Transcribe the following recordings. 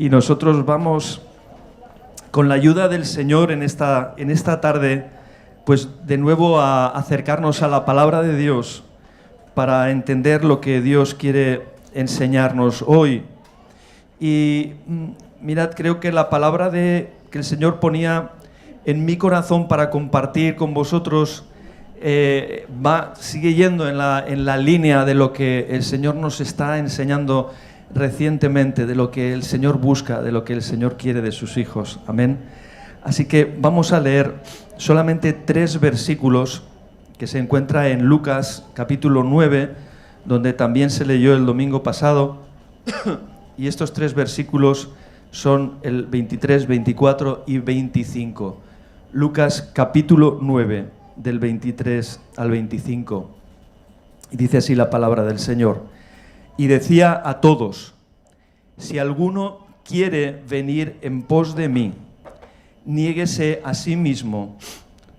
Y nosotros vamos, con la ayuda del Señor en esta tarde, pues de nuevo a acercarnos a la palabra de Dios para entender lo que Dios quiere enseñarnos hoy. Y mirad, creo que la palabra que el Señor ponía en mi corazón para compartir con vosotros sigue yendo en la línea de lo que el Señor nos está enseñando recientemente, de lo que el Señor busca, de lo que el Señor quiere de sus hijos. Amén. Así que vamos a leer solamente 3 versículos que se encuentra en Lucas capítulo 9, donde también se leyó el domingo pasado. Y estos 3 versículos son el 23, 24 y 25. Lucas capítulo 9, del 23 al 25. Y dice así la palabra del Señor. Y decía a todos: si alguno quiere venir en pos de mí, niéguese a sí mismo,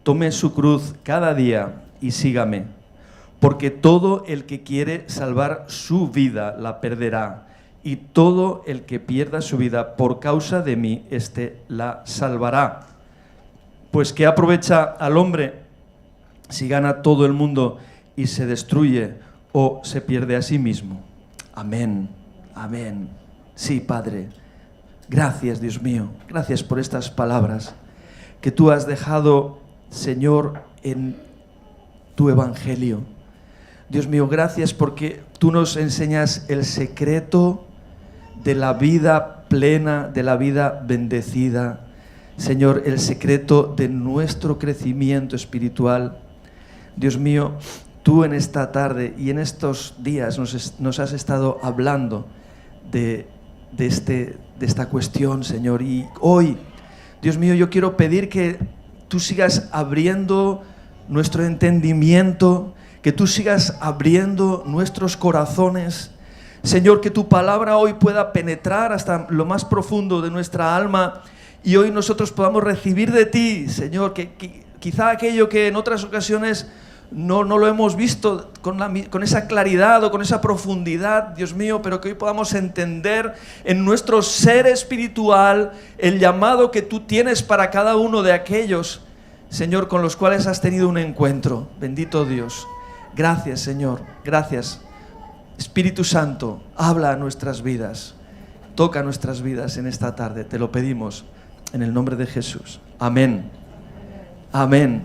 tome su cruz cada día y sígame. Porque todo el que quiere salvar su vida la perderá, y todo el que pierda su vida por causa de mí, éste la salvará. Pues ¿qué aprovecha al hombre si gana todo el mundo y se destruye o se pierde a sí mismo? Amén, amén. Sí, Padre, gracias, Dios mío, gracias por estas palabras que tú has dejado, Señor, en tu evangelio. Dios mío, gracias porque tú nos enseñas el secreto de la vida plena, de la vida bendecida. Señor, el secreto de nuestro crecimiento espiritual. Dios mío, tú en esta tarde y en estos días nos has estado hablando de esta cuestión, Señor. Y hoy, Dios mío, yo quiero pedir que tú sigas abriendo nuestro entendimiento, que tú sigas abriendo nuestros corazones. Señor, que tu palabra hoy pueda penetrar hasta lo más profundo de nuestra alma y hoy nosotros podamos recibir de ti, Señor, que quizá aquello que en otras ocasiones no lo hemos visto con esa claridad o con esa profundidad, Dios mío, pero que hoy podamos entender en nuestro ser espiritual el llamado que tú tienes para cada uno de aquellos, Señor, con los cuales has tenido un encuentro. Bendito Dios. Gracias, Señor. Gracias. Espíritu Santo, habla a nuestras vidas. Toca nuestras vidas en esta tarde. Te lo pedimos en el nombre de Jesús. Amén. Amén.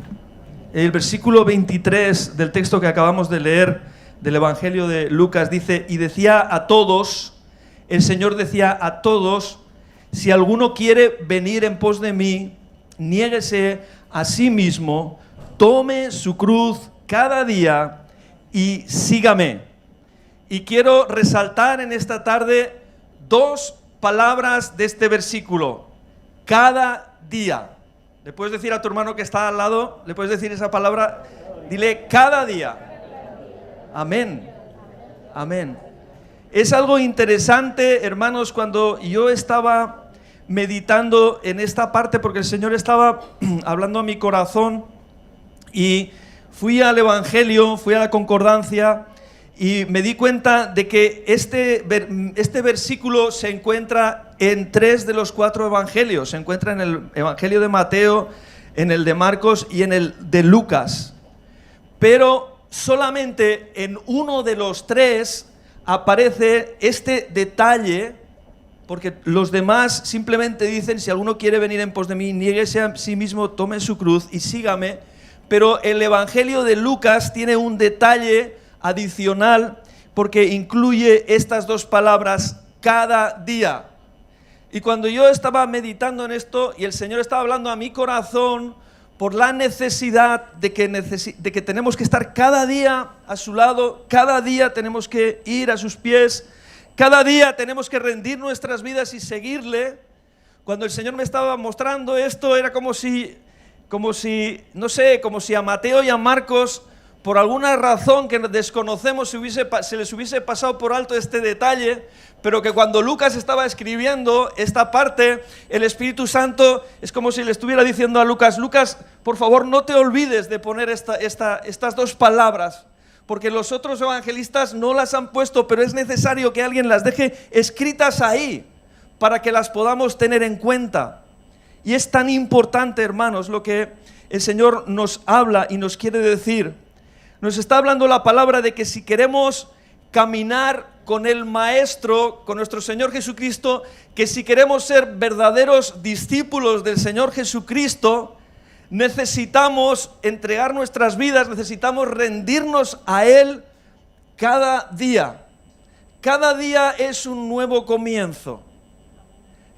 El versículo 23 del texto que acabamos de leer del Evangelio de Lucas dice: y decía a todos, el Señor decía a todos, si alguno quiere venir en pos de mí, niéguese a sí mismo, tome su cruz cada día y sígame. Y quiero resaltar en esta tarde 2 palabras de este versículo: cada día. ¿Le puedes decir a tu hermano que está al lado? ¿Le puedes decir esa palabra? Dile: cada día. Amén. Amén. Es algo interesante, hermanos, cuando yo estaba meditando en esta parte, porque el Señor estaba hablando a mi corazón, y fui al Evangelio, fui a la concordancia, y me di cuenta de que este versículo se encuentra en 3 de los 4 evangelios. Se encuentra en el Evangelio de Mateo, en el de Marcos y en el de Lucas. Pero solamente en uno de los 3 aparece este detalle, porque los demás simplemente dicen: si alguno quiere venir en pos de mí, niéguese a sí mismo, tome su cruz y sígame. Pero el Evangelio de Lucas tiene un detalle adicional, porque incluye estas 2 palabras: cada día. Y cuando yo estaba meditando en esto y el Señor estaba hablando a mi corazón por la necesidad de que tenemos que estar cada día a su lado, cada día tenemos que ir a sus pies, cada día tenemos que rendir nuestras vidas y seguirle. Cuando el Señor me estaba mostrando esto, era como si a Mateo y a Marcos, por alguna razón que desconocemos, se les hubiese pasado por alto este detalle, pero que cuando Lucas estaba escribiendo esta parte, el Espíritu Santo es como si le estuviera diciendo a Lucas: Lucas, por favor, no te olvides de poner estas 2 palabras, porque los otros evangelistas no las han puesto, pero es necesario que alguien las deje escritas ahí, para que las podamos tener en cuenta. Y es tan importante, hermanos, lo que el Señor nos habla y nos quiere decir. Nos está hablando la palabra de que si queremos caminar con el Maestro, con nuestro Señor Jesucristo, que si queremos ser verdaderos discípulos del Señor Jesucristo, necesitamos entregar nuestras vidas, necesitamos rendirnos a Él cada día. Cada día es un nuevo comienzo.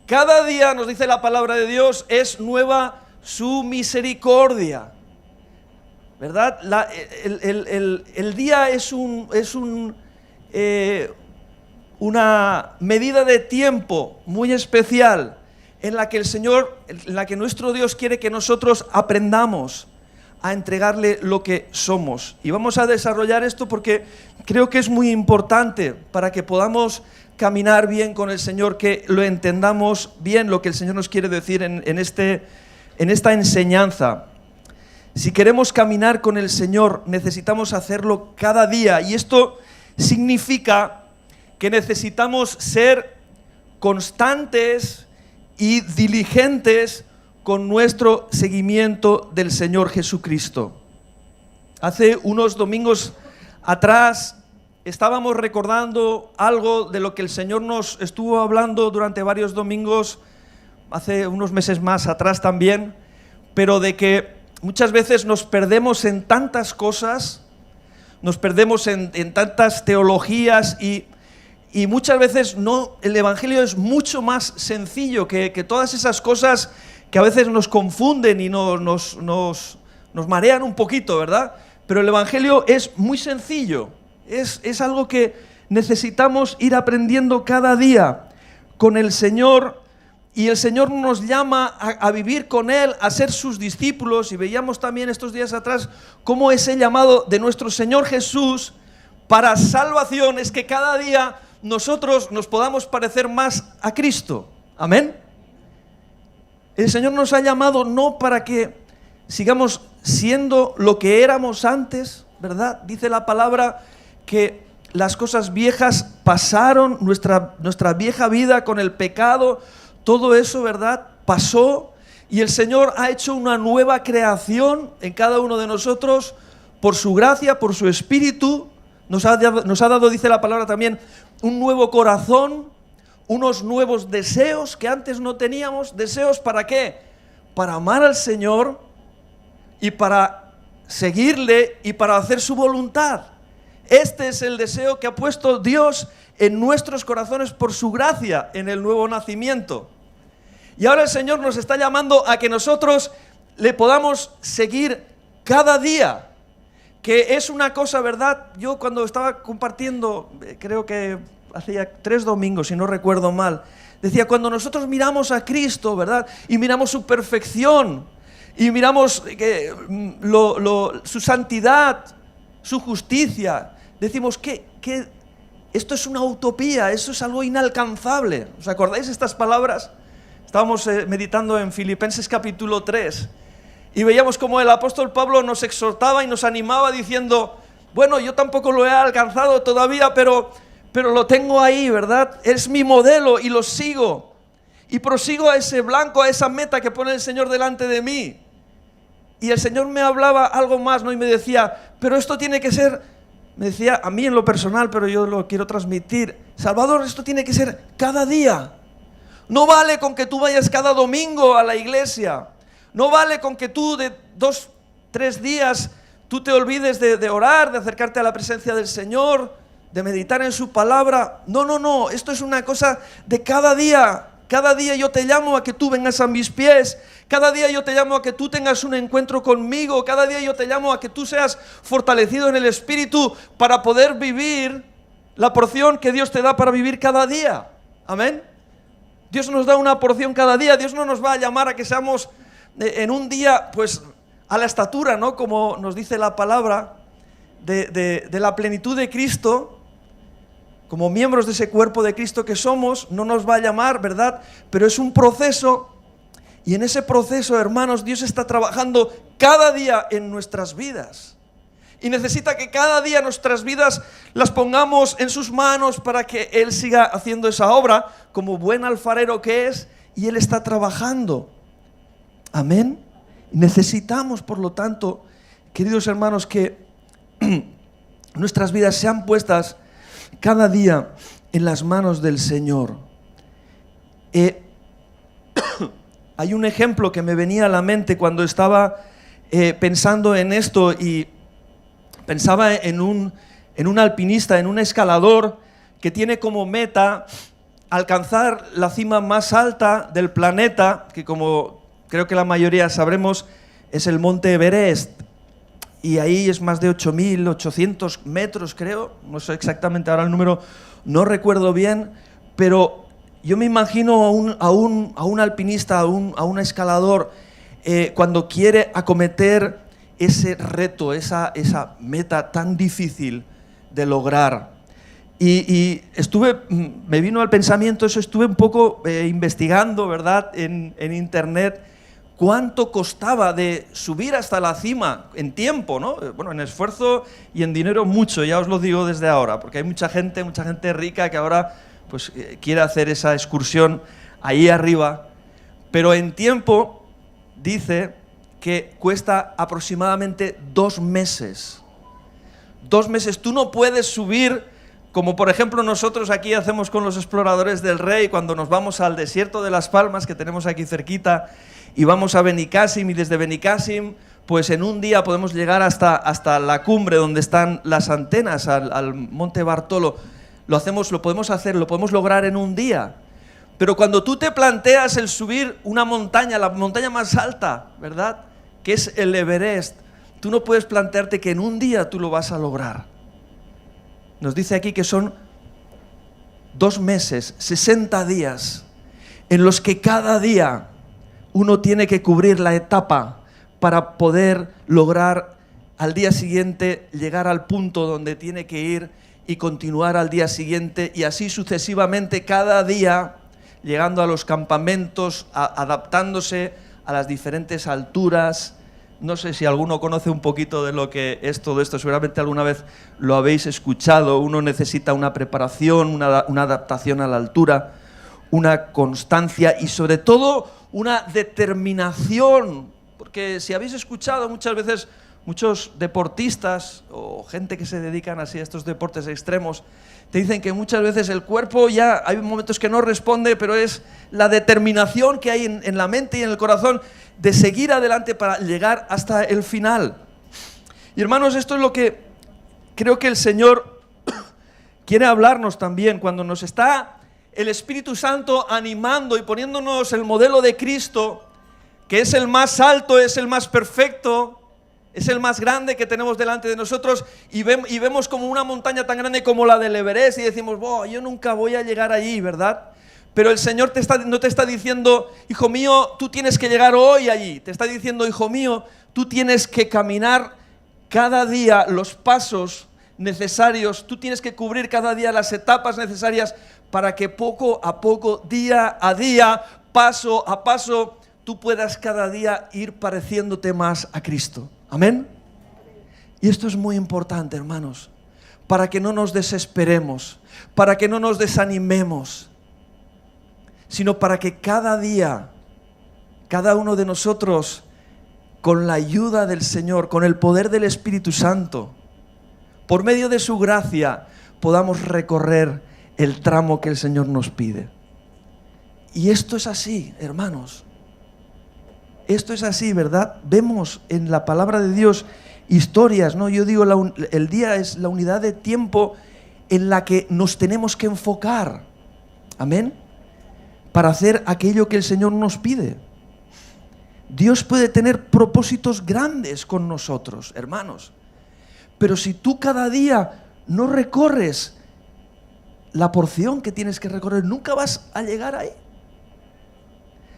Cada día, nos dice la palabra de Dios, es nueva su misericordia. ¿Verdad? El día es una medida de tiempo muy especial en la que el Señor, en la que nuestro Dios quiere que nosotros aprendamos a entregarle lo que somos. Y vamos a desarrollar esto porque creo que es muy importante para que podamos caminar bien con el Señor, que lo entendamos bien lo que el Señor nos quiere decir en esta enseñanza. Si queremos caminar con el Señor, necesitamos hacerlo cada día. Y esto significa que necesitamos ser constantes y diligentes con nuestro seguimiento del Señor Jesucristo. Hace unos domingos atrás estábamos recordando algo de lo que el Señor nos estuvo hablando durante varios domingos, hace unos meses más atrás también, pero de que muchas veces nos perdemos en tantas cosas, nos perdemos en tantas teologías y muchas veces no, el Evangelio es mucho más sencillo que todas esas cosas que a veces nos confunden y nos marean un poquito, ¿verdad? Pero el Evangelio es muy sencillo, es algo que necesitamos ir aprendiendo cada día con el Señor. Y el Señor nos llama a vivir con Él, a ser sus discípulos. Y veíamos también estos días atrás cómo ese llamado de nuestro Señor Jesús para salvación es que cada día nosotros nos podamos parecer más a Cristo. Amén. El Señor nos ha llamado no para que sigamos siendo lo que éramos antes, ¿verdad? Dice la palabra que las cosas viejas pasaron, nuestra vieja vida con el pecado, todo eso, ¿verdad?, pasó, y el Señor ha hecho una nueva creación en cada uno de nosotros por su gracia, por su Espíritu. Nos ha dado, dice la palabra también, un nuevo corazón, unos nuevos deseos que antes no teníamos. ¿Deseos para qué? Para amar al Señor y para seguirle y para hacer su voluntad. Este es el deseo que ha puesto Dios en nuestros corazones por su gracia en el nuevo nacimiento. Y ahora el Señor nos está llamando a que nosotros le podamos seguir cada día, que es una cosa, ¿verdad? Yo cuando estaba compartiendo, creo que hacía 3 domingos, si no recuerdo mal, decía, cuando nosotros miramos a Cristo, ¿verdad?, y miramos su perfección, y miramos su santidad, su justicia, decimos que esto es una utopía, eso es algo inalcanzable. ¿Os acordáis estas palabras? Estábamos meditando en Filipenses capítulo 3 y veíamos cómo el apóstol Pablo nos exhortaba y nos animaba diciendo, bueno, yo tampoco lo he alcanzado todavía, pero lo tengo ahí, ¿verdad? Es mi modelo y lo sigo. Y prosigo a ese blanco, a esa meta que pone el Señor delante de mí. Y el Señor me hablaba algo más, ¿no? Y me decía, pero esto tiene que ser, me decía a mí en lo personal, pero yo lo quiero transmitir, Salvador, esto tiene que ser cada día. No vale con que tú vayas cada domingo a la iglesia. No vale con que tú de 2, 3 días tú te olvides de orar, de acercarte a la presencia del Señor, de meditar en su palabra. No, esto es una cosa de cada día. Cada día yo te llamo a que tú vengas a mis pies. Cada día yo te llamo a que tú tengas un encuentro conmigo. Cada día yo te llamo a que tú seas fortalecido en el Espíritu para poder vivir la porción que Dios te da para vivir cada día. Amén. Dios nos da una porción cada día. Dios no nos va a llamar a que seamos en un día, pues, a la estatura, ¿no?, como nos dice la palabra, de la plenitud de Cristo. Como miembros de ese cuerpo de Cristo que somos, no nos va a llamar, ¿verdad? Pero es un proceso, y en ese proceso, hermanos, Dios está trabajando cada día en nuestras vidas. Y necesita que cada día nuestras vidas las pongamos en sus manos para que Él siga haciendo esa obra como buen alfarero que es, y Él está trabajando. Amén. Necesitamos, por lo tanto, queridos hermanos, que nuestras vidas sean puestas cada día en las manos del Señor. Hay un ejemplo que me venía a la mente cuando estaba pensando en esto, y pensaba en un alpinista, en un escalador que tiene como meta alcanzar la cima más alta del planeta, que como creo que la mayoría sabremos es el monte Everest, y ahí es más de 8.800 metros, creo, no sé exactamente ahora el número, no recuerdo bien, pero yo me imagino a un alpinista, a un escalador, cuando quiere acometer ese reto, esa meta tan difícil de lograr. Y me vino al pensamiento eso, estuve un poco investigando, ¿verdad?, en internet, cuánto costaba de subir hasta la cima en tiempo, ¿no? Bueno, en esfuerzo y en dinero mucho, ya os lo digo desde ahora, porque hay mucha gente rica que ahora pues quiere hacer esa excursión ahí arriba, pero en tiempo dice que cuesta aproximadamente 2 meses. 2 meses. Tú no puedes subir, como por ejemplo nosotros aquí hacemos con los exploradores del Rey, cuando nos vamos al desierto de Las Palmas, que tenemos aquí cerquita, y vamos a Benicàssim, y desde Benicàssim, pues en un día podemos llegar hasta la cumbre donde están las antenas, al Monte Bartolo. Lo podemos lograr en un día. Pero cuando tú te planteas el subir una montaña, la montaña más alta, ¿verdad?, que es el Everest, tú no puedes plantearte que en un día tú lo vas a lograr. Nos dice aquí que son 2 meses, 60 días, en los que cada día uno tiene que cubrir la etapa para poder lograr al día siguiente llegar al punto donde tiene que ir y continuar al día siguiente, y así sucesivamente cada día, llegando a los campamentos, adaptándose a las diferentes alturas. No sé si alguno conoce un poquito de lo que es todo esto, seguramente alguna vez lo habéis escuchado. Uno necesita una preparación, una adaptación a la altura, una constancia y sobre todo una determinación, porque si habéis escuchado muchas veces muchos deportistas o gente que se dedican así a estos deportes extremos, te dicen que muchas veces el cuerpo ya hay momentos que no responde, pero es la determinación que hay en la mente y en el corazón de seguir adelante para llegar hasta el final. Y hermanos, esto es lo que creo que el Señor quiere hablarnos también cuando nos está el Espíritu Santo animando y poniéndonos el modelo de Cristo, que es el más alto, es el más perfecto, es el más grande que tenemos delante de nosotros, y vemos como una montaña tan grande como la del Everest y decimos, yo nunca voy a llegar allí, ¿verdad? Pero el Señor no te está diciendo, hijo mío, tú tienes que llegar hoy allí. Te está diciendo, hijo mío, tú tienes que caminar cada día los pasos necesarios, tú tienes que cubrir cada día las etapas necesarias para que poco a poco, día a día, paso a paso, tú puedas cada día ir pareciéndote más a Cristo. Amén. Y esto es muy importante, hermanos, para que no nos desesperemos, para que no nos desanimemos, sino para que cada día, cada uno de nosotros, con la ayuda del Señor, con el poder del Espíritu Santo, por medio de su gracia, podamos recorrer el tramo que el Señor nos pide. Y esto es así, hermanos. Esto es así, ¿verdad? Vemos en la palabra de Dios historias, ¿no? Yo digo, el día es la unidad de tiempo en la que nos tenemos que enfocar. Amén. Para hacer aquello que el Señor nos pide. Dios puede tener propósitos grandes con nosotros, hermanos. Pero si tú cada día no recorres la porción que tienes que recorrer, nunca vas a llegar ahí.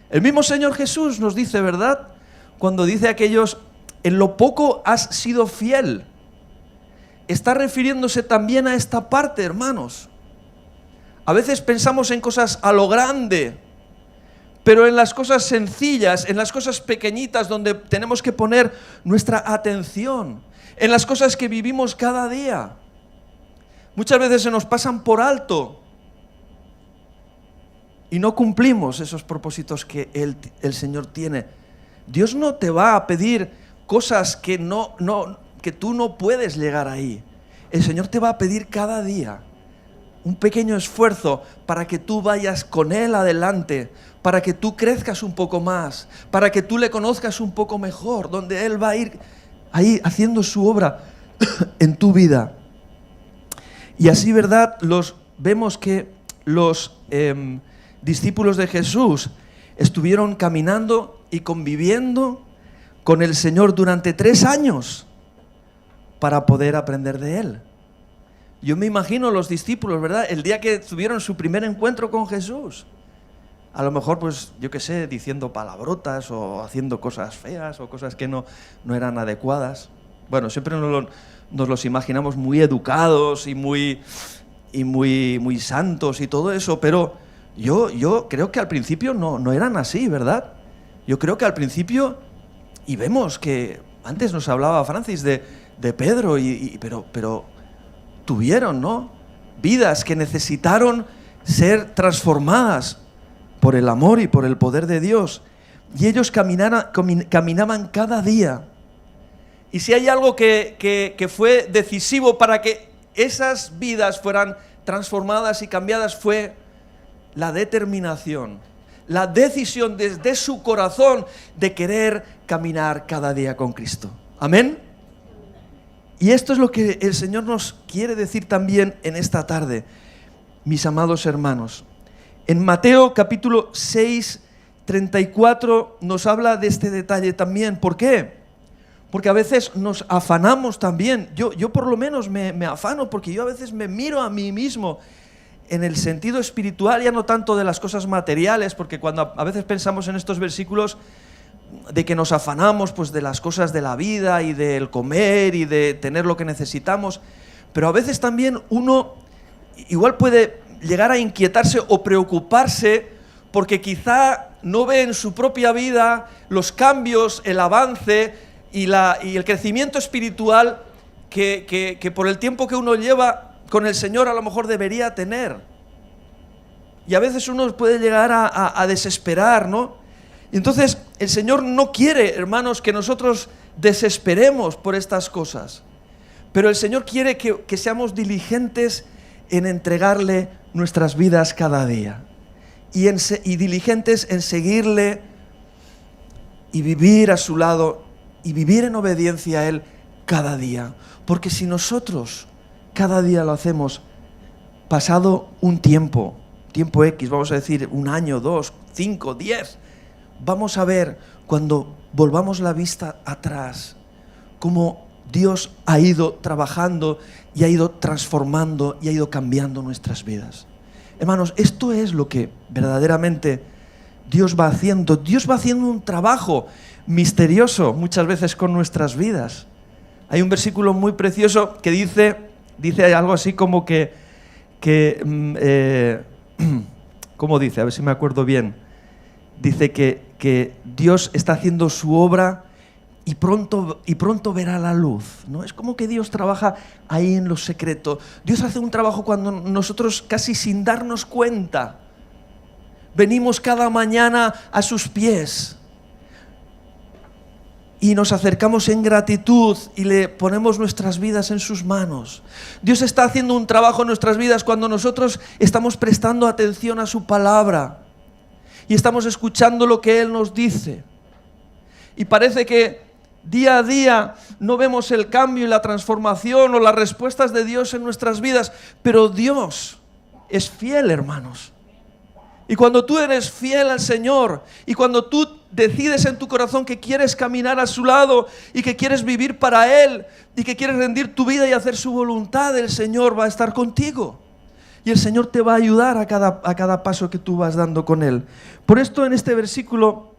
El mismo Señor Jesús nos dice, ¿verdad?, cuando dice a aquellos, en lo poco has sido fiel, está refiriéndose también a esta parte, hermanos. A veces pensamos en cosas a lo grande, pero en las cosas sencillas, en las cosas pequeñitas donde tenemos que poner nuestra atención, en las cosas que vivimos cada día. Muchas veces se nos pasan por alto y no cumplimos esos propósitos que el Señor tiene. Dios no te va a pedir cosas que tú no puedes llegar ahí. El Señor te va a pedir cada día un pequeño esfuerzo para que tú vayas con Él adelante, para que tú crezcas un poco más, para que tú le conozcas un poco mejor, donde Él va a ir ahí haciendo su obra en tu vida. Y así, ¿verdad? Vemos que los discípulos de Jesús estuvieron caminando y conviviendo con el Señor durante 3 años para poder aprender de Él. Yo me imagino los discípulos, ¿verdad? El día que tuvieron su primer encuentro con Jesús. A lo mejor, pues, yo qué sé, diciendo palabrotas o haciendo cosas feas o cosas que no eran adecuadas. Bueno, siempre nos los imaginamos muy educados y muy santos y todo eso, pero yo creo que al principio no eran así, ¿verdad? Yo creo que al principio, y vemos que antes nos hablaba Francis de Pedro, pero tuvieron, ¿no?, vidas que necesitaron ser transformadas por el amor y por el poder de Dios. Y ellos caminaban cada día. Y si hay algo que fue decisivo para que esas vidas fueran transformadas y cambiadas, fue la determinación, la decisión desde su corazón de querer caminar cada día con Cristo. Amén. Y esto es lo que el Señor nos quiere decir también en esta tarde, mis amados hermanos. En Mateo capítulo 6, 34 nos habla de este detalle también. ¿Por qué? Porque a veces nos afanamos también. Yo por lo menos me afano, porque yo a veces me miro a mí mismo en el sentido espiritual, ya no tanto de las cosas materiales, porque cuando a veces pensamos en estos versículos de que nos afanamos pues de las cosas de la vida y del comer y de tener lo que necesitamos, pero a veces también uno igual puede llegar a inquietarse o preocuparse porque quizá no ve en su propia vida los cambios, el avance y el crecimiento espiritual que por el tiempo que uno lleva con el Señor a lo mejor debería tener. Y a veces uno puede llegar a desesperar, ¿no? Y entonces el Señor no quiere, hermanos, que nosotros desesperemos por estas cosas. Pero el Señor quiere que seamos diligentes en entregarle nuestras vidas cada día. Y diligentes en seguirle y vivir a su lado y vivir en obediencia a Él cada día. Porque si nosotros cada día lo hacemos, pasado un tiempo X, vamos a decir 1 año, 2, 5, 10, vamos a ver cuando volvamos la vista atrás cómo Dios ha ido trabajando y ha ido transformando y ha ido cambiando nuestras vidas. Hermanos, esto es lo que verdaderamente Dios va haciendo. Dios va haciendo un trabajo misterioso muchas veces con nuestras vidas. Hay un versículo muy precioso que dice algo así como ¿cómo dice? A ver si me acuerdo bien. Dice que Dios está haciendo su obra y pronto verá la luz, ¿no? Es como que Dios trabaja ahí en lo secreto. Dios hace un trabajo cuando nosotros, casi sin darnos cuenta, venimos cada mañana a sus pies y nos acercamos en gratitud y le ponemos nuestras vidas en sus manos. Dios está haciendo un trabajo en nuestras vidas cuando nosotros estamos prestando atención a su palabra y estamos escuchando lo que Él nos dice. Y parece que día a día no vemos el cambio y la transformación o las respuestas de Dios en nuestras vidas, pero Dios es fiel, hermanos. Y cuando tú eres fiel al Señor y cuando tú decides en tu corazón que quieres caminar a su lado y que quieres vivir para Él y que quieres rendir tu vida y hacer su voluntad, el Señor va a estar contigo. Y el Señor te va a ayudar a cada paso que tú vas dando con Él. Por esto en este versículo,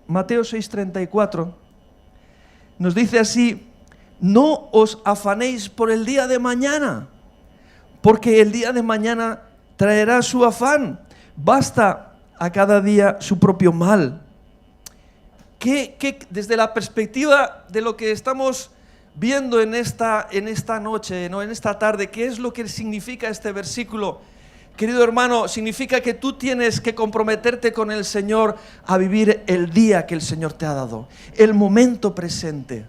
Mateo 6:34, nos dice así: no os afanéis por el día de mañana, porque el día de mañana traerá su afán. Basta a cada día su propio mal. Desde la perspectiva de lo que estamos viendo en esta noche, ¿no? En esta tarde, ¿qué es lo que significa este versículo? Querido hermano, significa que tú tienes que comprometerte con el Señor a vivir el día que el Señor te ha dado, el momento presente.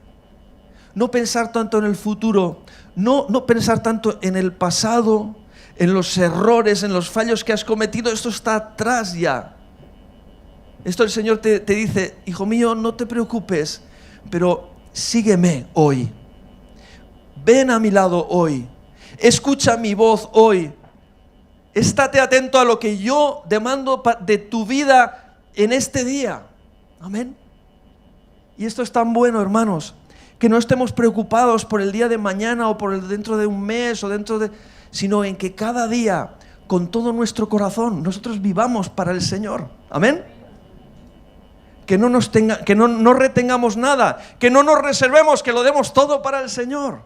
No pensar tanto en el futuro, no pensar tanto en el pasado, en los errores, en los fallos que has cometido. Esto está atrás ya. Esto el Señor te dice: hijo mío, no te preocupes, pero sígueme hoy. Ven a mi lado hoy. Escucha mi voz hoy. Estate atento a lo que yo demando de tu vida en este día. Amén. Y esto es tan bueno, hermanos, que no estemos preocupados por el día de mañana o por el dentro de un mes o sino en que cada día, con todo nuestro corazón, nosotros vivamos para el Señor. Amén. Que no retengamos nada, que no nos reservemos, que lo demos todo para el Señor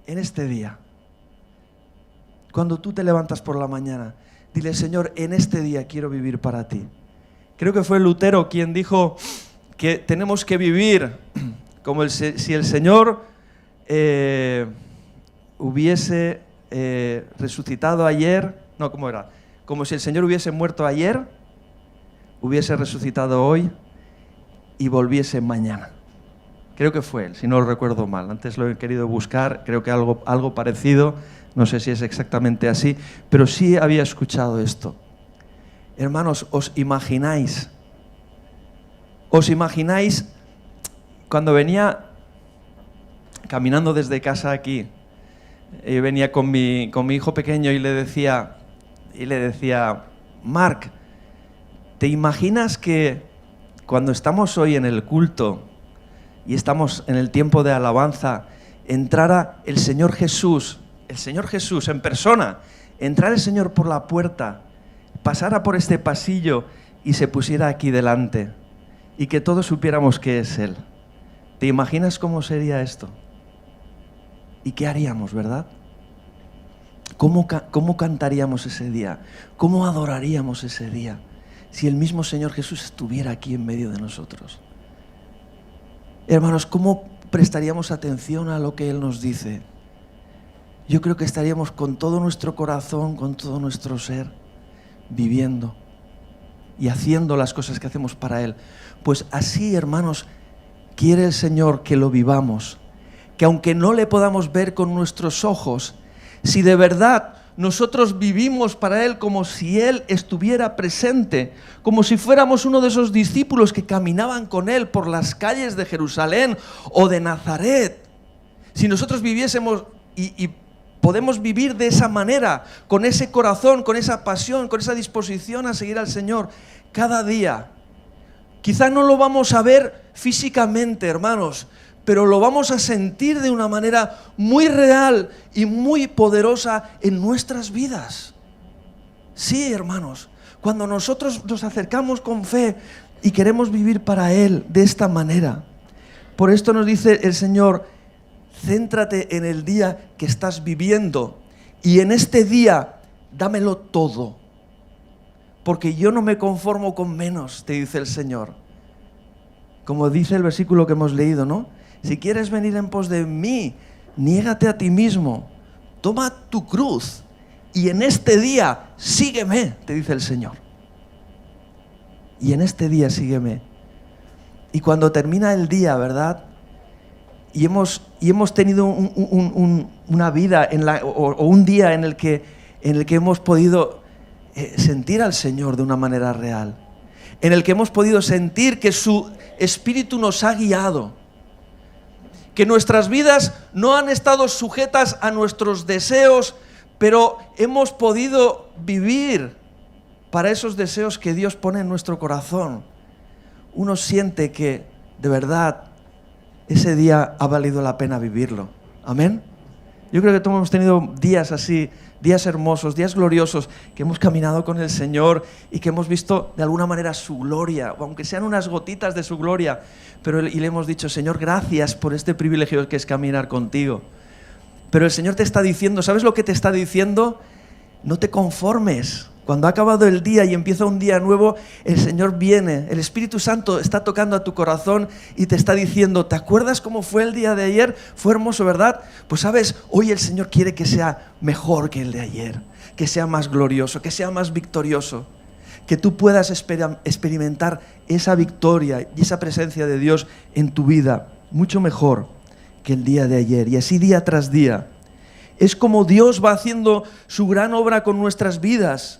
en este día. Cuando tú te levantas por la mañana, dile: Señor, en este día quiero vivir para ti. Creo que fue Lutero quien dijo que tenemos que vivir como si el Señor hubiese resucitado ayer. No, ¿cómo era? Como si el Señor hubiese muerto ayer, hubiese resucitado hoy y volviese mañana. Creo que fue él, si no lo recuerdo mal. Antes lo he querido buscar, creo que algo parecido. No sé si es exactamente así, pero sí había escuchado esto. Hermanos, ¿os imagináis cuando venía caminando desde casa aquí, venía con mi hijo pequeño y le decía, Marc, ¿te imaginas que cuando estamos hoy en el culto y estamos en el tiempo de alabanza, entrara el Señor Jesús en persona, entrara el Señor por la puerta, pasara por este pasillo y se pusiera aquí delante y que todos supiéramos que es Él? ¿Te imaginas cómo sería esto? ¿Y qué haríamos, verdad? ¿Cómo cantaríamos ese día? ¿Cómo adoraríamos ese día si el mismo Señor Jesús estuviera aquí en medio de nosotros? Hermanos, ¿cómo prestaríamos atención a lo que Él nos dice? Yo creo que estaríamos con todo nuestro corazón, con todo nuestro ser, viviendo y haciendo las cosas que hacemos para Él. Pues así, hermanos, quiere el Señor que lo vivamos, que aunque no le podamos ver con nuestros ojos, si de verdad nosotros vivimos para Él como si Él estuviera presente, como si fuéramos uno de esos discípulos que caminaban con Él por las calles de Jerusalén o de Nazaret, si nosotros viviésemos y podemos vivir de esa manera, con ese corazón, con esa pasión, con esa disposición a seguir al Señor cada día. Quizá no lo vamos a ver físicamente, hermanos, pero lo vamos a sentir de una manera muy real y muy poderosa en nuestras vidas. Sí, hermanos, cuando nosotros nos acercamos con fe y queremos vivir para Él de esta manera. Por esto nos dice el Señor: céntrate en el día que estás viviendo y en este día dámelo todo, porque yo no me conformo con menos, te dice el Señor. Como dice el versículo que hemos leído, ¿no? Si quieres venir en pos de mí, niégate a ti mismo, toma tu cruz y en este día sígueme, te dice el Señor. Y en este día sígueme. Y cuando termina el día, ¿verdad? Y hemos tenido una vida o un día en el que hemos podido sentir al Señor de una manera real, en el que hemos podido sentir que su Espíritu nos ha guiado, que nuestras vidas no han estado sujetas a nuestros deseos, pero hemos podido vivir para esos deseos que Dios pone en nuestro corazón. Uno siente que de verdad ese día ha valido la pena vivirlo. Amén. Yo creo que todos hemos tenido días así, días hermosos, días gloriosos, que hemos caminado con el Señor y que hemos visto de alguna manera su gloria, aunque sean unas gotitas de su gloria, y le hemos dicho: Señor, gracias por este privilegio que es caminar contigo. Pero el Señor te está diciendo, ¿sabes lo que te está diciendo? No te conformes Cuando ha acabado el día y empieza un día nuevo, el Señor viene, el Espíritu Santo está tocando a tu corazón y te está diciendo, ¿te acuerdas cómo fue el día de ayer? Fue hermoso, ¿verdad? Pues sabes, hoy el Señor quiere que sea mejor que el de ayer, que sea más glorioso, que sea más victorioso, que tú puedas experimentar esa victoria y esa presencia de Dios en tu vida, mucho mejor que el día de ayer, y así día tras día. Es como Dios va haciendo su gran obra con nuestras vidas.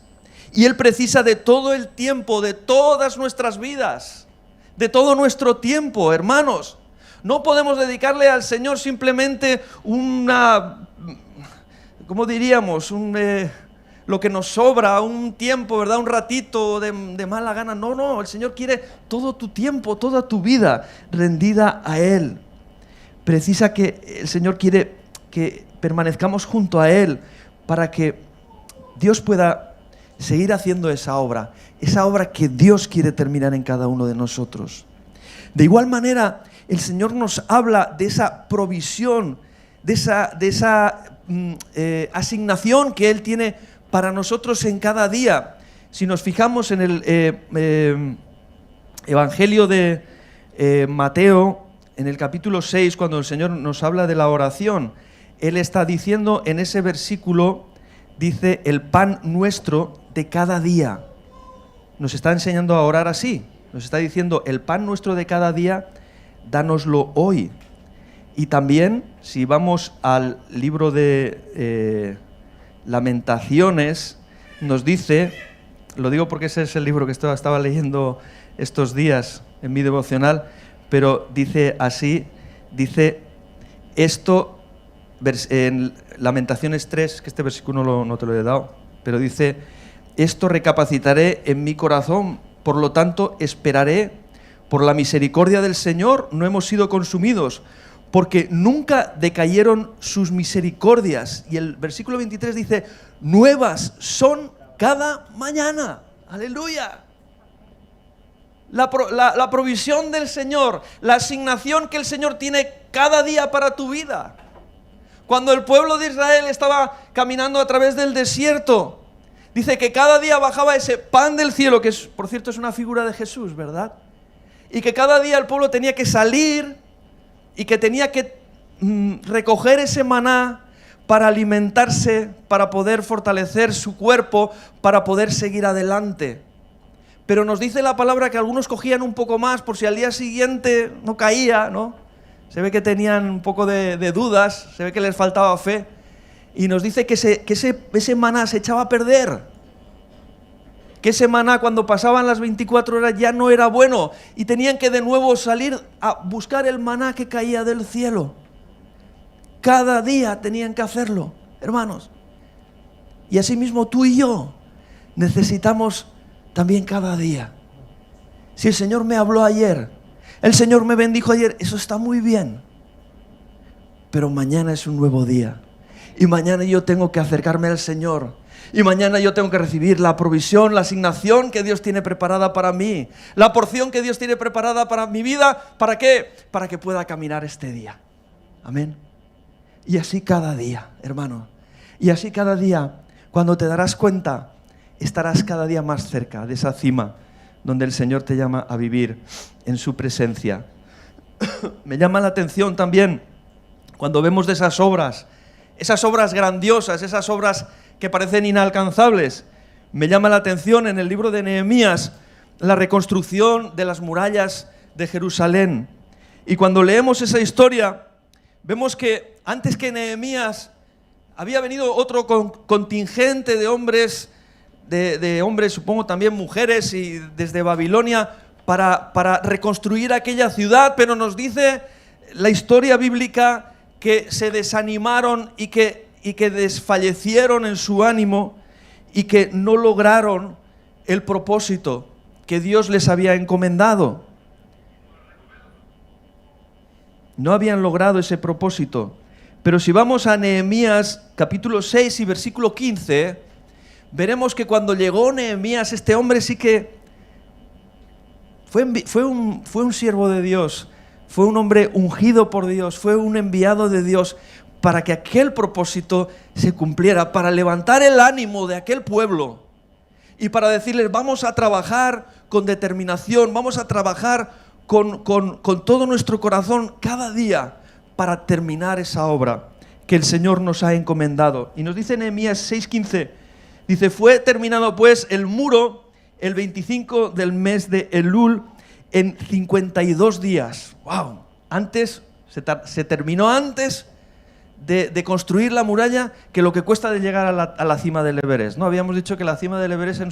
Y Él precisa de todo el tiempo, de todas nuestras vidas, de todo nuestro tiempo, hermanos. No podemos dedicarle al Señor simplemente ¿cómo diríamos? Lo que nos sobra, un tiempo, ¿verdad? Un ratito de mala gana. No, el Señor quiere todo tu tiempo, toda tu vida rendida a Él. Precisa que el Señor quiere que permanezcamos junto a Él para que Dios pueda seguir haciendo esa obra que Dios quiere terminar en cada uno de nosotros. De igual manera, el Señor nos habla de esa provisión, de esa asignación que Él tiene para nosotros en cada día. Si nos fijamos en el Evangelio de Mateo, en el capítulo 6, cuando el Señor nos habla de la oración, Él está diciendo en ese versículo, dice, el pan nuestro de cada día. Nos está enseñando a orar así. Nos está diciendo, el pan nuestro de cada día, dánoslo hoy. Y también, si vamos al libro de Lamentaciones, nos dice, lo digo porque ese es el libro que estaba leyendo estos días en mi devocional, pero dice así, dice esto en Lamentaciones 3, que este versículo no te lo he dado, pero dice, esto recapacitaré en mi corazón, por lo tanto esperaré, por la misericordia del Señor no hemos sido consumidos, porque nunca decayeron sus misericordias. Y el versículo 23 dice, nuevas son cada mañana. ¡Aleluya! La provisión del Señor, la asignación que el Señor tiene cada día para tu vida. Cuando el pueblo de Israel estaba caminando a través del desierto, dice que cada día bajaba ese pan del cielo, que por cierto es una figura de Jesús, ¿verdad? Y que cada día el pueblo tenía que salir y que tenía que recoger ese maná para alimentarse, para poder fortalecer su cuerpo, para poder seguir adelante. Pero nos dice la palabra que algunos cogían un poco más por si al día siguiente no caía, ¿no? Se ve que tenían un poco de dudas, se ve que les faltaba fe. Y nos dice que ese maná se echaba a perder. Que ese maná cuando pasaban las 24 horas ya no era bueno. Y tenían que de nuevo salir a buscar el maná que caía del cielo. Cada día tenían que hacerlo, hermanos. Y asimismo tú y yo necesitamos también cada día. Si el Señor me habló ayer, el Señor me bendijo ayer, eso está muy bien. Pero mañana es un nuevo día. Y mañana yo tengo que acercarme al Señor. Y mañana yo tengo que recibir la provisión, la asignación que Dios tiene preparada para mí. La porción que Dios tiene preparada para mi vida. ¿Para qué? Para que pueda caminar este día. Amén. Y así cada día, hermano. Y así cada día, cuando te darás cuenta, estarás cada día más cerca de esa cima donde el Señor te llama a vivir en su presencia. Me llama la atención también cuando vemos de esas obras grandiosas, esas obras que parecen inalcanzables. Me llama la atención en el libro de Nehemías la reconstrucción de las murallas de Jerusalén. Y cuando leemos esa historia, vemos que antes que Nehemías había venido otro contingente de hombres, supongo también mujeres, y desde Babilonia para reconstruir aquella ciudad, pero nos dice la historia bíblica que se desanimaron y que desfallecieron en su ánimo y que no lograron el propósito que Dios les había encomendado. No habían logrado ese propósito. Pero si vamos a Nehemías capítulo 6 y versículo 15, veremos que cuando llegó Nehemías, este hombre sí que fue un siervo de Dios, fue un hombre ungido por Dios, fue un enviado de Dios para que aquel propósito se cumpliera, para levantar el ánimo de aquel pueblo. y para decirles, vamos a trabajar con determinación, vamos a trabajar con todo nuestro corazón cada día para terminar esa obra que el Señor nos ha encomendado. Y nos dice Nehemías 6:15, dice, fue terminado pues el muro el 25 del mes de Elul en 52 días. ¡Wow! Antes, se terminó antes de construir la muralla que lo que cuesta de llegar a la cima del Everest, ¿no? Habíamos dicho que la cima del Everest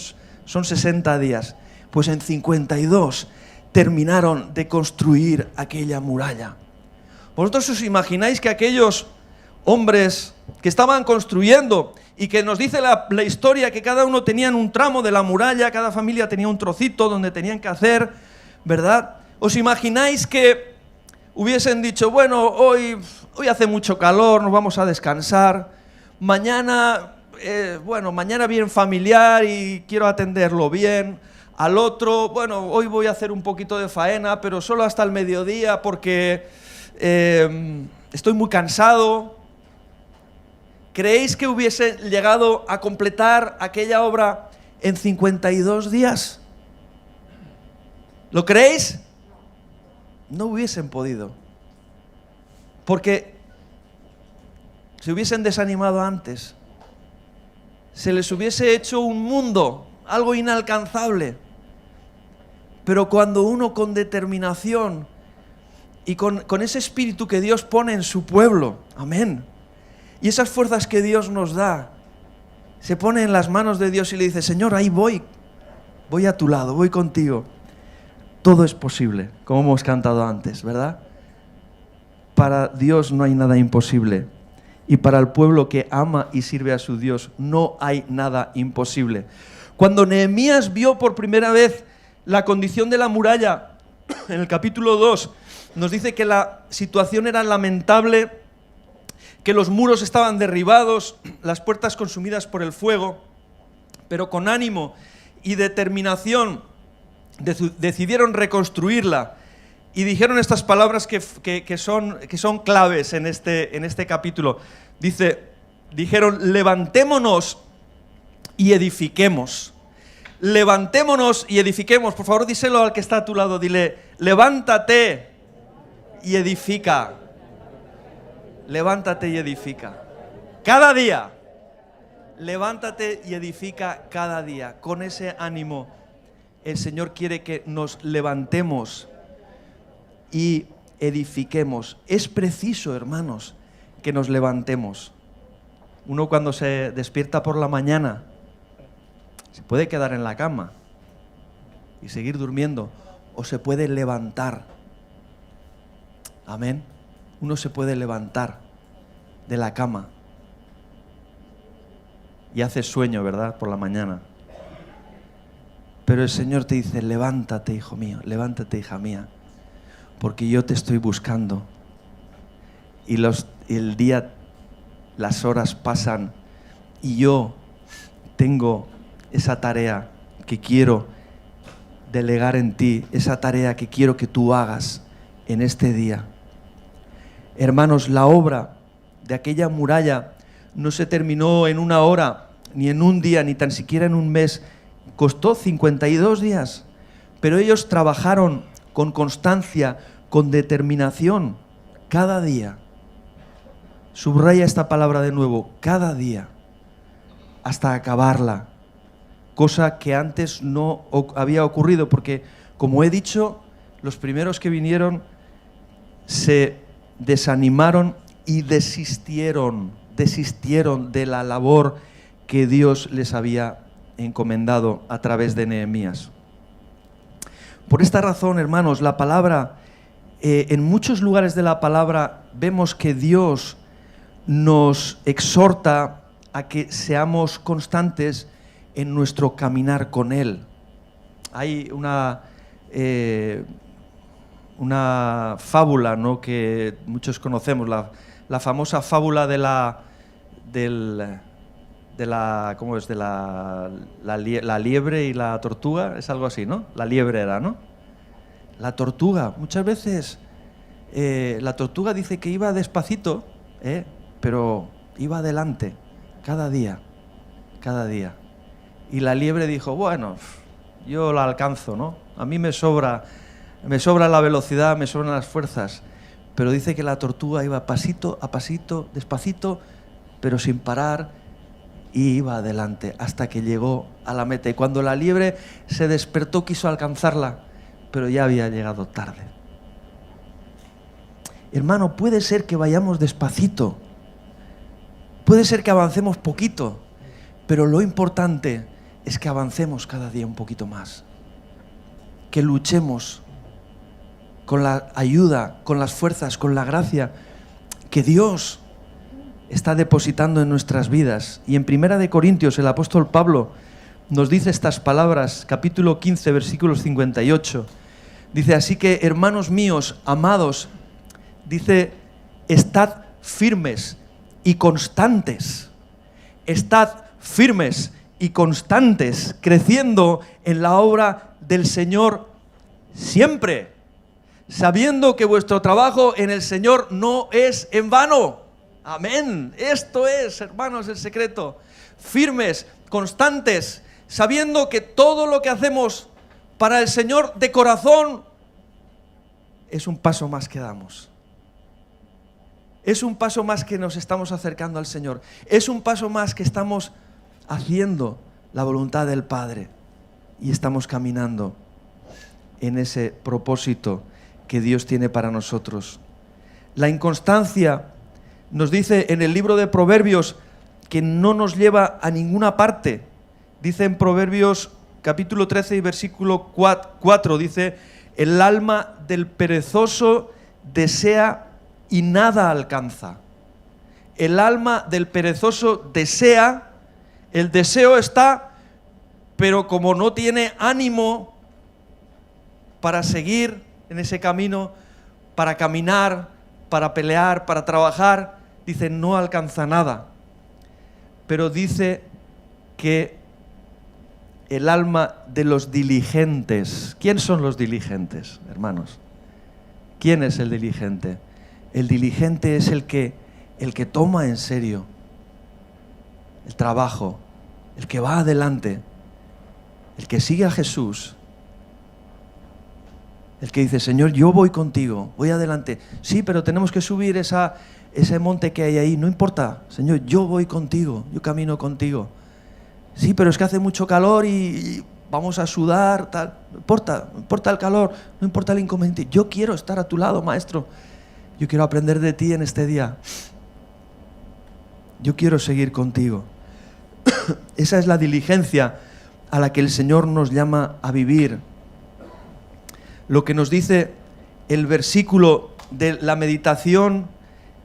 son 60 días. Pues en 52 terminaron de construir aquella muralla. ¿Vosotros os imagináis que aquellos hombres que estaban construyendo y que nos dice la historia que cada uno tenían un tramo de la muralla, cada familia tenía un trocito donde tenían que hacer, ¿verdad? ¿Os imagináis que hubiesen dicho, bueno, hoy hace mucho calor, nos vamos a descansar, mañana bien familiar y quiero atenderlo bien, al otro, bueno, hoy voy a hacer un poquito de faena, pero solo hasta el mediodía porque estoy muy cansado? ¿Creéis que hubiese llegado a completar aquella obra en 52 días? ¿Lo creéis? No hubiesen podido. Porque se hubiesen desanimado antes. Se les hubiese hecho un mundo, algo inalcanzable. Pero cuando uno con determinación y con ese espíritu que Dios pone en su pueblo, amén, y esas fuerzas que Dios nos da, se pone en las manos de Dios y le dice, Señor, ahí voy a tu lado, voy contigo. Todo es posible, como hemos cantado antes, ¿verdad? Para Dios no hay nada imposible. Y para el pueblo que ama y sirve a su Dios, no hay nada imposible. Cuando Nehemías vio por primera vez la condición de la muralla, en el capítulo 2, nos dice que la situación era lamentable, que los muros estaban derribados, las puertas consumidas por el fuego, pero con ánimo y determinación decidieron reconstruirla y dijeron estas palabras que son claves en este capítulo. Dijeron, levantémonos y edifiquemos. Levantémonos y edifiquemos. Por favor, díselo al que está a tu lado, dile, levántate y edifica. Levántate y edifica. Cada día. Levántate y edifica cada día. Con ese ánimo, el Señor quiere que nos levantemos y edifiquemos. Es preciso, hermanos, que nos levantemos. Uno cuando se despierta por la mañana, se puede quedar en la cama y seguir durmiendo, o se puede levantar. Amén. Uno se puede levantar de la cama y hace sueño, ¿verdad? Por la mañana. Pero el Señor te dice, levántate, hijo mío, levántate, hija mía, porque yo te estoy buscando. Y el día, las horas pasan y yo tengo esa tarea que quiero delegar en ti, esa tarea que quiero que tú hagas en este día. Hermanos, la obra de aquella muralla no se terminó en una hora, ni en un día, ni tan siquiera en un mes. Costó 52 días, pero ellos trabajaron con constancia, con determinación, cada día. Subraya esta palabra de nuevo, cada día, hasta acabarla. Cosa que antes no había ocurrido, porque, como he dicho, los primeros que vinieron se desanimaron y desistieron de la labor que Dios les había encomendado a través de Nehemías. Por esta razón, hermanos, la palabra, en muchos lugares de la palabra vemos que Dios nos exhorta a que seamos constantes en nuestro caminar con Él. Hay una fábula, ¿no?, que muchos conocemos, la famosa fábula de la liebre y la tortuga, es algo así, ¿no? La liebre era, ¿no? La tortuga, muchas veces la tortuga dice que iba despacito, pero iba adelante, cada día. Y la liebre dijo, bueno, yo la alcanzo, ¿no? A mí me sobra la velocidad, me sobran las fuerzas. Pero dice que la tortuga iba pasito a pasito, despacito, pero sin parar, y iba adelante hasta que llegó a la meta. Y cuando la liebre se despertó, quiso alcanzarla, pero ya había llegado tarde. Hermano, puede ser que vayamos despacito, puede ser que avancemos poquito, pero lo importante es que avancemos cada día un poquito más, que luchemos con la ayuda, con las fuerzas, con la gracia que Dios está depositando en nuestras vidas. Y en 1 Corintios el apóstol Pablo nos dice estas palabras, capítulo 15, versículos 58. Dice, así que, hermanos míos, amados, dice, estad firmes y constantes. Estad firmes y constantes, creciendo en la obra del Señor siempre, sabiendo que vuestro trabajo en el Señor no es en vano. Amén. Esto es, hermanos, el secreto. Firmes, constantes, sabiendo que todo lo que hacemos para el Señor de corazón es un paso más que damos. Es un paso más que nos estamos acercando al Señor. Es un paso más que estamos haciendo la voluntad del Padre y estamos caminando en ese propósito que Dios tiene para nosotros. La inconstancia, nos dice en el libro de Proverbios, que no nos lleva a ninguna parte. Dice en Proverbios capítulo 13 y versículo 4, dice, el alma del perezoso desea y nada alcanza. El alma del perezoso desea, el deseo está, pero como no tiene ánimo para seguir en ese camino, para caminar, para pelear, para trabajar, dice, no alcanza nada. Pero dice que el alma de los diligentes. ¿Quién son los diligentes, hermanos? ¿Quién es el diligente? El diligente es el que toma en serio el trabajo, el que va adelante, el que sigue a Jesús, el que dice, Señor, yo voy contigo, voy adelante. Sí, pero tenemos que subir ese monte que hay ahí. No importa, Señor, yo voy contigo, yo camino contigo. Sí, pero es que hace mucho calor y vamos a sudar, tal. No importa el calor, no importa el inconveniente. Yo quiero estar a tu lado, Maestro. Yo quiero aprender de ti en este día. Yo quiero seguir contigo. Esa es la diligencia a la que el Señor nos llama a vivir. Lo que nos dice el versículo de la meditación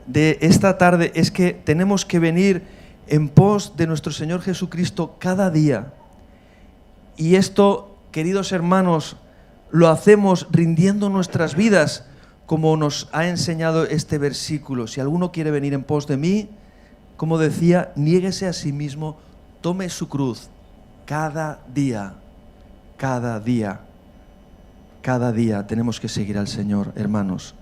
de esta tarde es que tenemos que venir en pos de nuestro Señor Jesucristo cada día. Y esto, queridos hermanos, lo hacemos rindiendo nuestras vidas, como nos ha enseñado este versículo. Si alguno quiere venir en pos de mí, como decía, niéguese a sí mismo, tome su cruz cada día, cada día. Cada día tenemos que seguir al Señor, hermanos.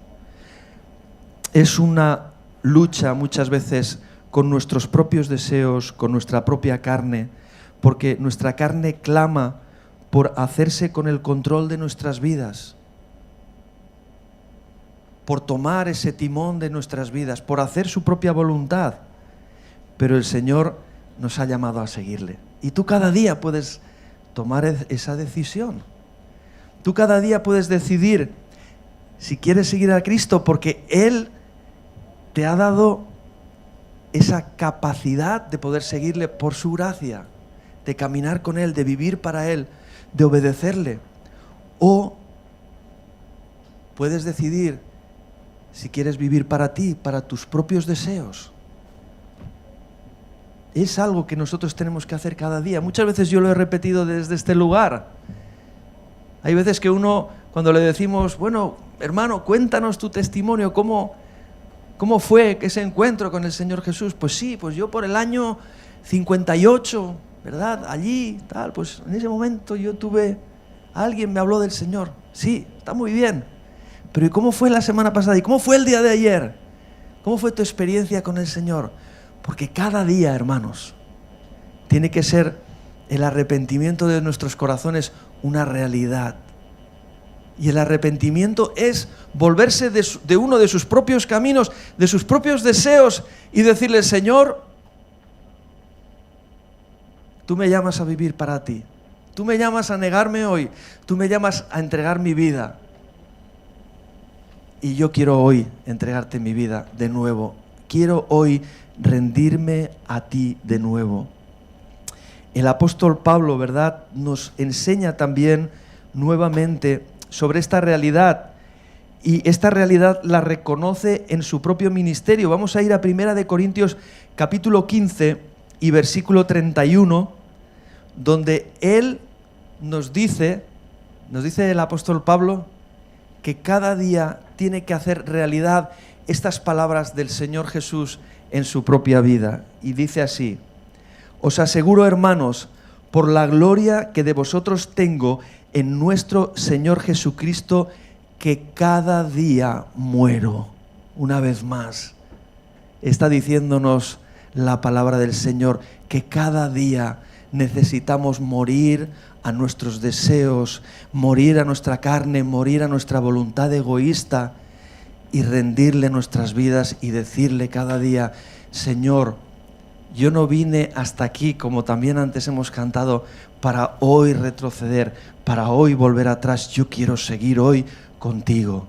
Es una lucha muchas veces con nuestros propios deseos, con nuestra propia carne, porque nuestra carne clama por hacerse con el control de nuestras vidas, por tomar ese timón de nuestras vidas, por hacer su propia voluntad. Pero el Señor nos ha llamado a seguirle. Y tú cada día puedes tomar esa decisión. Tú cada día puedes decidir si quieres seguir a Cristo, porque Él te ha dado esa capacidad de poder seguirle por su gracia, de caminar con Él, de vivir para Él, de obedecerle. O puedes decidir si quieres vivir para ti, para tus propios deseos. Es algo que nosotros tenemos que hacer cada día. Muchas veces yo lo he repetido desde este lugar. Hay veces que uno, cuando le decimos, bueno, hermano, cuéntanos tu testimonio, ¿cómo fue ese encuentro con el Señor Jesús? Pues sí, pues yo por el año 58, ¿verdad? Allí, tal, pues en ese momento yo alguien me habló del Señor. Sí, está muy bien. Pero ¿y cómo fue la semana pasada? ¿Y cómo fue el día de ayer? ¿Cómo fue tu experiencia con el Señor? Porque cada día, hermanos, tiene que ser el arrepentimiento de nuestros corazones una realidad. Y el arrepentimiento es volverse de uno de sus propios caminos, de sus propios deseos, y decirle: Señor, tú me llamas a vivir para ti. Tú me llamas a negarme hoy. Tú me llamas a entregar mi vida. Y yo quiero hoy entregarte mi vida de nuevo. Quiero hoy rendirme a ti de nuevo. El apóstol Pablo, ¿verdad?, nos enseña también nuevamente sobre esta realidad. Y esta realidad la reconoce en su propio ministerio. Vamos a ir a 1 Corintios capítulo 15 y versículo 31, donde él nos dice el apóstol Pablo, que cada día tiene que hacer realidad estas palabras del Señor Jesús en su propia vida. Y dice así: os aseguro, hermanos, por la gloria que de vosotros tengo en nuestro Señor Jesucristo, que cada día muero. Una vez más, está diciéndonos la palabra del Señor, que cada día necesitamos morir a nuestros deseos, morir a nuestra carne, morir a nuestra voluntad egoísta y rendirle nuestras vidas y decirle cada día: Señor, yo no vine hasta aquí, como también antes hemos cantado, para hoy retroceder, para hoy volver atrás. Yo quiero seguir hoy contigo.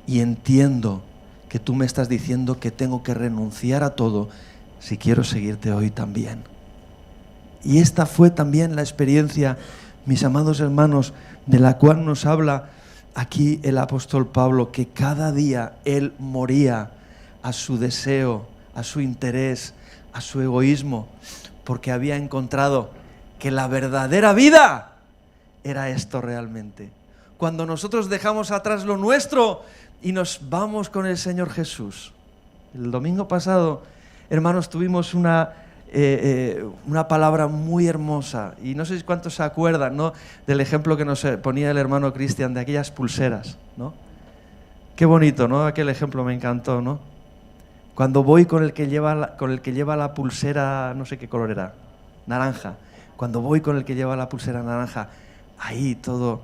Y entiendo que tú me estás diciendo que tengo que renunciar a todo si quiero seguirte hoy también. Y esta fue también la experiencia, mis amados hermanos, de la cual nos habla aquí el apóstol Pablo, que cada día él moría a su deseo, a su interés, a su egoísmo, porque había encontrado que la verdadera vida era esto realmente. Cuando nosotros dejamos atrás lo nuestro y nos vamos con el Señor Jesús. El domingo pasado, hermanos, tuvimos una palabra muy hermosa, y no sé cuántos se acuerdan, ¿no?, del ejemplo que nos ponía el hermano Cristian de aquellas pulseras, ¿no? Qué bonito, ¿no? Aquel ejemplo me encantó, ¿no? Cuando voy con el que lleva la pulsera, no sé qué color era, naranja. Cuando voy con el que lleva la pulsera naranja, ahí todo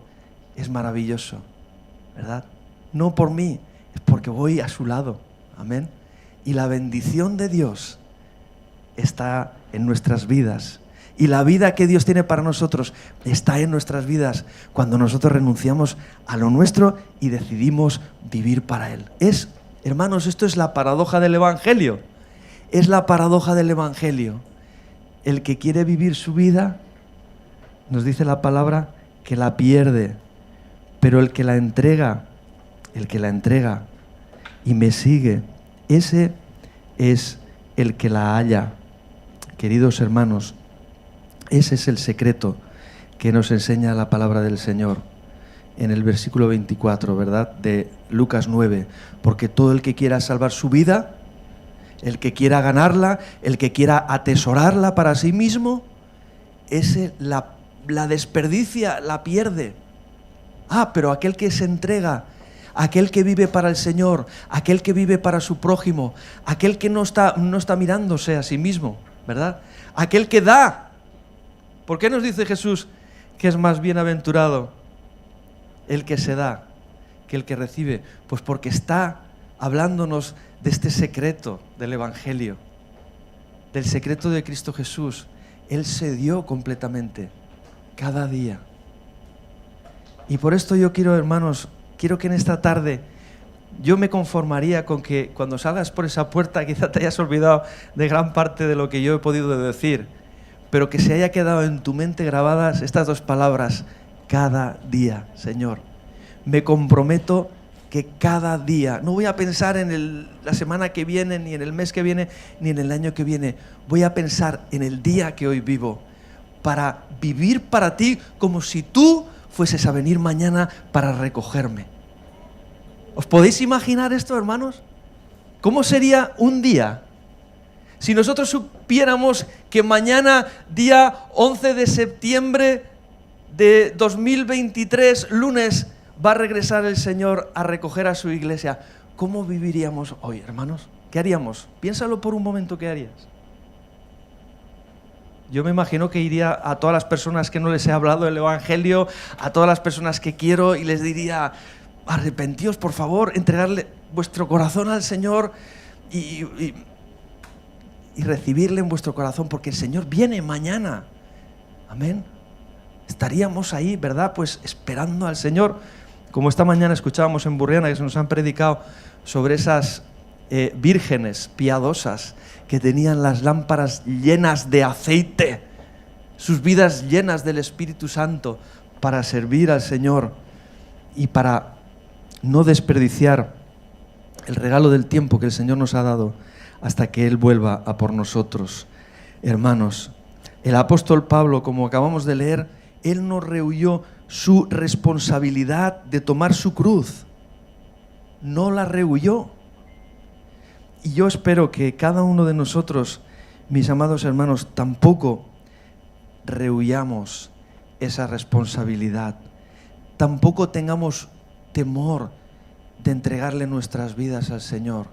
es maravilloso, ¿verdad? No por mí, es porque voy a su lado. Amén. Y la bendición de Dios está en nuestras vidas. Y la vida que Dios tiene para nosotros está en nuestras vidas cuando nosotros renunciamos a lo nuestro y decidimos vivir para Él. Hermanos, esto es la paradoja del Evangelio. Es la paradoja del Evangelio. El que quiere vivir su vida, nos dice la palabra, que la pierde. Pero el que la entrega y me sigue, ese es el que la halla. Queridos hermanos, ese es el secreto que nos enseña la palabra del Señor en el versículo 24, ¿verdad?, de Lucas 9. Porque todo el que quiera salvar su vida, el que quiera ganarla, el que quiera atesorarla para sí mismo, ese la desperdicia, la pierde. Pero aquel que se entrega, aquel que vive para el Señor, aquel que vive para su prójimo, aquel que no está mirándose a sí mismo, ¿verdad?, aquel que da. ¿Por qué nos dice Jesús que es más bienaventurado el que se da que el que recibe? Pues porque está hablándonos de este secreto del Evangelio, del secreto de Cristo Jesús. Él se dio completamente cada día. Y por esto yo quiero, hermanos, quiero que en esta tarde yo me conformaría con que cuando salgas por esa puerta quizá te hayas olvidado de gran parte de lo que yo he podido decir, pero que se haya quedado en tu mente grabadas estas dos palabras: cada día. Señor, me comprometo que cada día, no voy a pensar en la semana que viene, ni en el mes que viene, ni en el año que viene, voy a pensar en el día que hoy vivo, para vivir para ti como si tú fueses a venir mañana para recogerme. ¿Os podéis imaginar esto, hermanos? ¿Cómo sería un día si nosotros supiéramos que mañana, día 11 de septiembre de 2023, lunes, va a regresar el Señor a recoger a su iglesia? ¿Cómo viviríamos hoy, hermanos? ¿Qué haríamos? Piénsalo por un momento, ¿qué harías? Yo me imagino que iría a todas las personas que no les he hablado del Evangelio, a todas las personas que quiero, y les diría: arrepentíos, por favor, entregarle vuestro corazón al Señor y recibirle en vuestro corazón, porque el Señor viene mañana. Amén. Estaríamos ahí, ¿verdad? Pues esperando al Señor. Como esta mañana escuchábamos en Burriana, que se nos han predicado sobre esas vírgenes piadosas que tenían las lámparas llenas de aceite, sus vidas llenas del Espíritu Santo para servir al Señor y para no desperdiciar el regalo del tiempo que el Señor nos ha dado hasta que Él vuelva a por nosotros. Hermanos, el apóstol Pablo, como acabamos de leer, él no rehuyó su responsabilidad de tomar su cruz. No la rehuyó. Y yo espero que cada uno de nosotros, mis amados hermanos, tampoco rehuyamos esa responsabilidad. Tampoco tengamos temor de entregarle nuestras vidas al Señor.